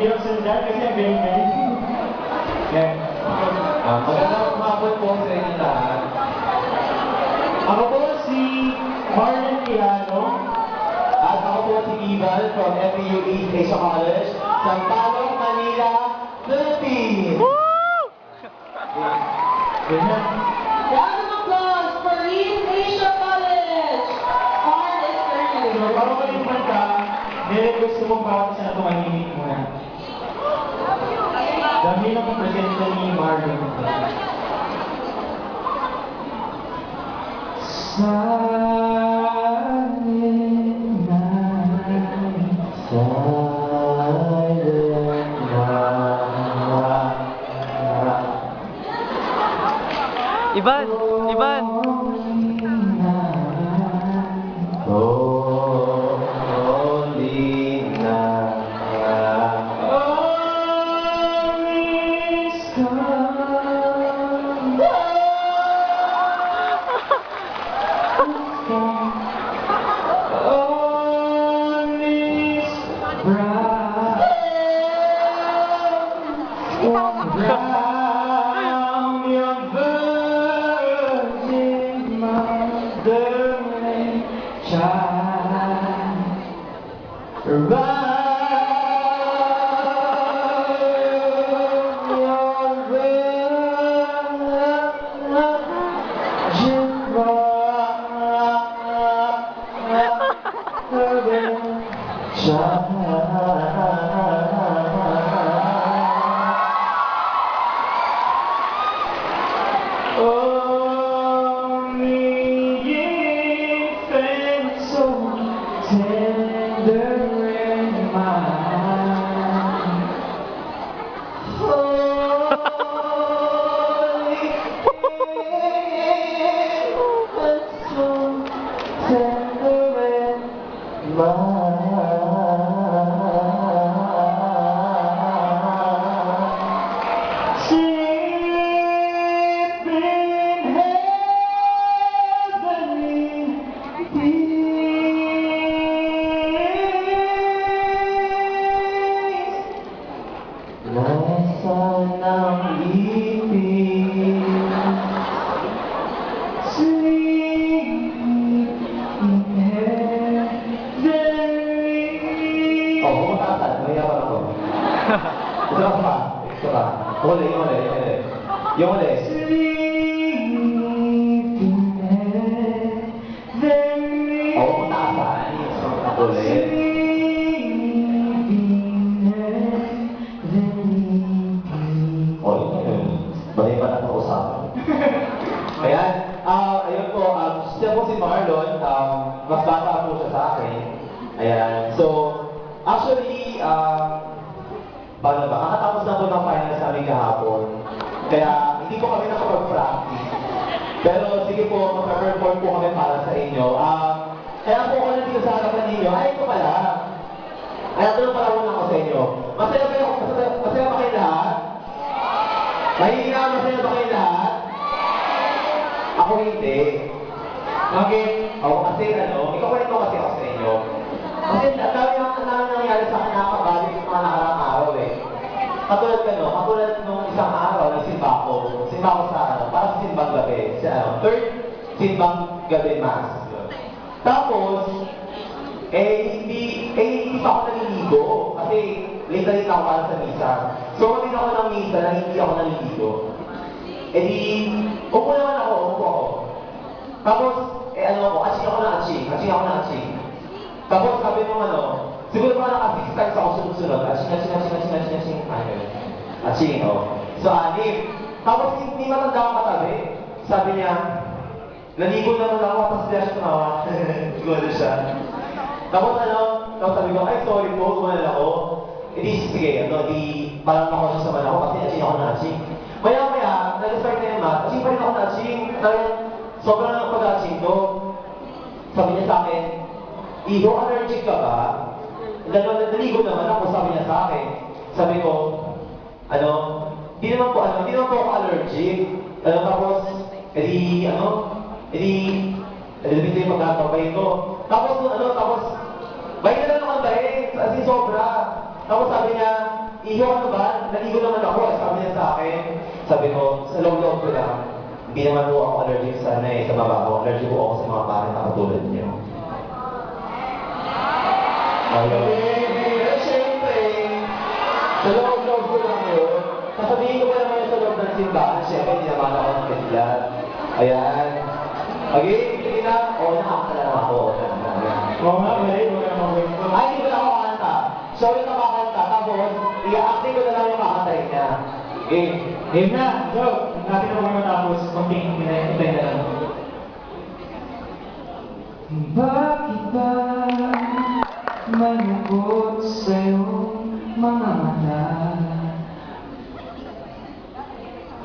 hirap sundan kasi ang galing-galing. Yan. Magandang umabot po sa inyo lahat. Ako po si Marlon Quijano. At ako po si Ibal from FEU East Asia College, Sampaloc, Manila, Philippines. Ganyan. Round of applause for East Asia College! Art is for you. So, bago ko yung kanta, nirequest ko pong bawat isa na tumahimik muna. Dami lang ang presensya ni Marlon. Silent night, silent night. Iban! Iban! Holy night. Yung ulit. Oo, mataasan. Ulit. O, yun. Bali pa na usapan. Ayan. Ayun po, siya po si Marlon. Mas bata po siya sa akin. Ayan. So, actually, paano ba? Kakatapos na po ng finals namin kahapon. Kaya hindi po kami nakapag-practice. Pero sige po, mag-perform po kami para sa inyo. Kaya po ako nandito sa harapan ninyo. Ay, ito pala. Ay, ito lang pala muna ako sa inyo. Masaya ba kayo lahat? Mahina, masaya ba kayo lahat? Ako hindi. Bakit? Ako kasi ikaw kasi ako sa inyo. Kasi ang dami nangyari sa akin nakakabalik sa mga nakarang araw eh. Katulad nung isang araw, nagsimba ko sa parang simbang gabi, third simbang gabi mass. Tapos, hindi pa ako naliligo, kasi late ako para sa misa. So, kapag ako ng misa na hindi ako naliligo, upo naman ako. Tapos, aching ako na aching. Tapos, sabi mo siguro pa naka 6 times ako sunod-sunod. Aching. So, 6. Tapos, hindi matanda ako katabi. Sabi niya, naligo naman ako, tapos siya tumawa. Siguro siya. Tapos sabi ko, ay, sorry po, gumanan ako. Sige, parang nakonsya naman ako kasi aching ako na aching. Maya-maya, nag-start na yung math, aching pa rin ako na aching. Sobrang lang pag-aching ko. Sabi niya sa akin, Iho, allergic ka ba? Naligo naman ako, sabi niya sa akin. Sabi ko, hindi naman po ako allergic. Tapos, nabito yung pagkakabay ko. Tapos, bahay na lang ako dahil, as in sobra. Tapos sabi niya, iyo ano ba? Naligo naman ako. Sabi niya sa akin. Sabi ko, sa loob-loob ko lang. Hindi naman po ako allergic sa sa mabaho. Allergic po ako sa mga parang na katulad niyo. Ayun. Pero syempre, sa loob-loob ko lang yun. Sasabihin ko pa naman yun sa loob ng simbahan. Syempre, hindi naman ako ng kasilan. Ayan. Okay, sige na. Oo, nakakala lang ako. Oo nga, Mary, huwag ka naman kwento. Ay, hindi ko na ako kakanta. So, yung nakakanta. Tapos, i-acting ko na lang yung kakantayin niya. Okay. Game na, go! Natin na kung matapos, konting hintay na lang. Bakit ba malungkot sa'yo mga mata?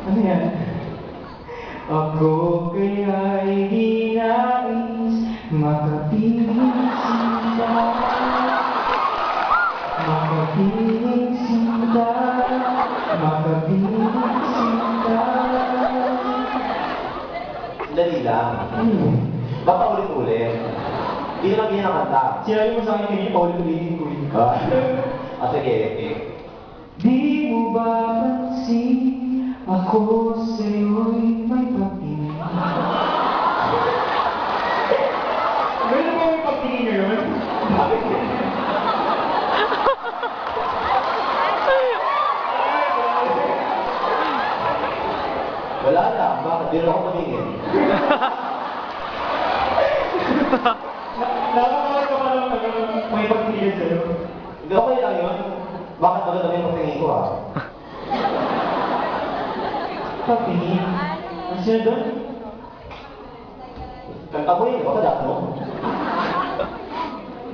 Ano yan? Ako kaya'y di nais makapiling sinta. Makapiling sinta. Makapiling sinta. Dali lang. Baka ulit-ulit. Hindi naman ganyan ang kanta. Sinabi mo sa akin kanina, paulit-ulitin ko yun. Sige. Di mo ba pansin ako sa'yo'y may pagtingin? Meron mo yung pagtingin ngayon? Bakit? Wala lang. Bakit? Di rin ako tumingin. Nakakawal ka pa lang may pagtingin sa'yo. Hindi ako lang yun. Bakit maganda yung pagtingin ko Pagtingin? Ano siya doon? Kanta mo yun. Baka dapat mo.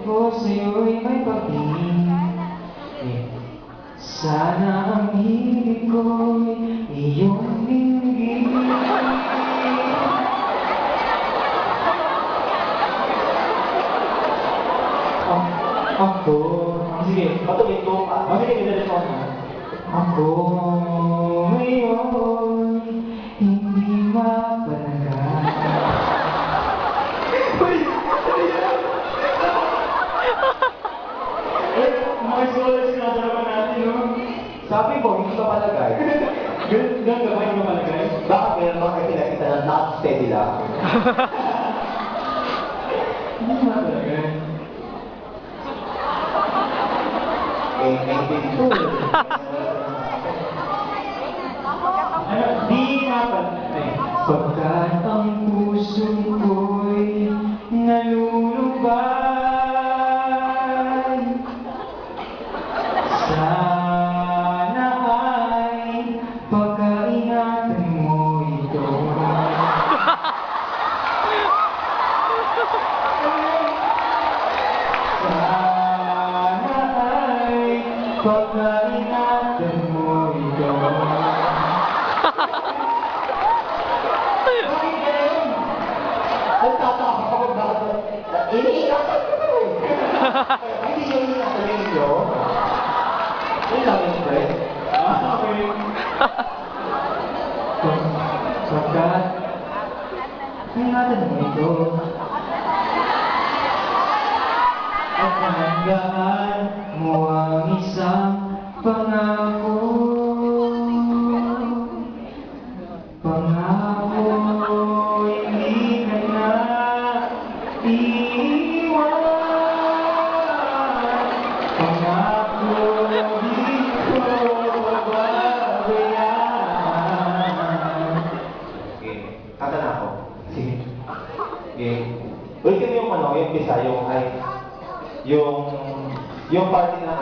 Ako sa'yo'y may pagtingin. Sana ang hilig ko'y iyong dinggin. Ako, Sige, Patuloy ko. sige, gidalit mo na. ako ngayon hindi mapanagan. Mga scholars na naman natin, no? Sabi mo, hindi ka palagay. Ganun ka ba yung mapalagay? Bakit meron mga pinakita na not steady lang? Hindi mo mapalagay. Dito. Ano? Di mapalagay. Pagkat ang puso ko'y nalulubay, sana ay pagkaingatan mo ito. Sana ay pagkaingatan mo ito. Bakit ganun? Nagtataka ako bakit iniingatan ko na rin. Hindi nyo iniingatan nyo. Yun lang yung friend. Okay. Pagkat ingatan mo ito at tandaan mo ang isang pangako. Pangako hindi ka na iiwan. Pangako di ko babayaan. Okay. Kanta na ako. Sige. Okay. Ulit kami yung yung pisa, yung party na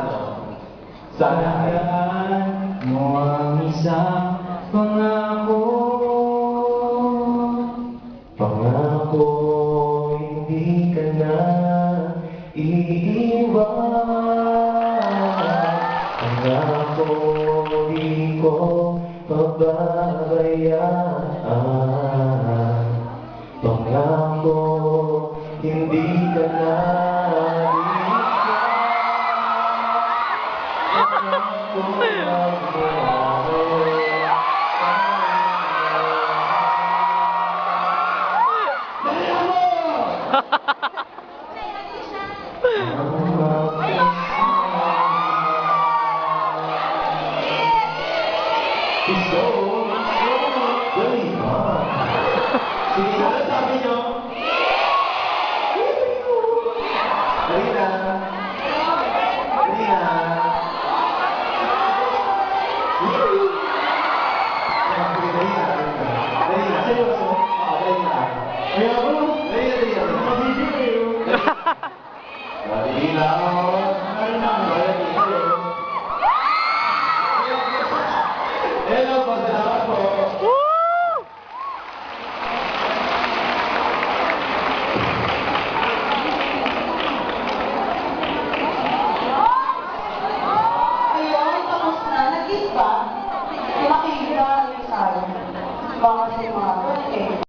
sana ay Tandaan mo ang isang pangako. pangako hindi ka na iiwan. Pangako di ko pababayaan. Pangako hindi ka na iiwan. Pangako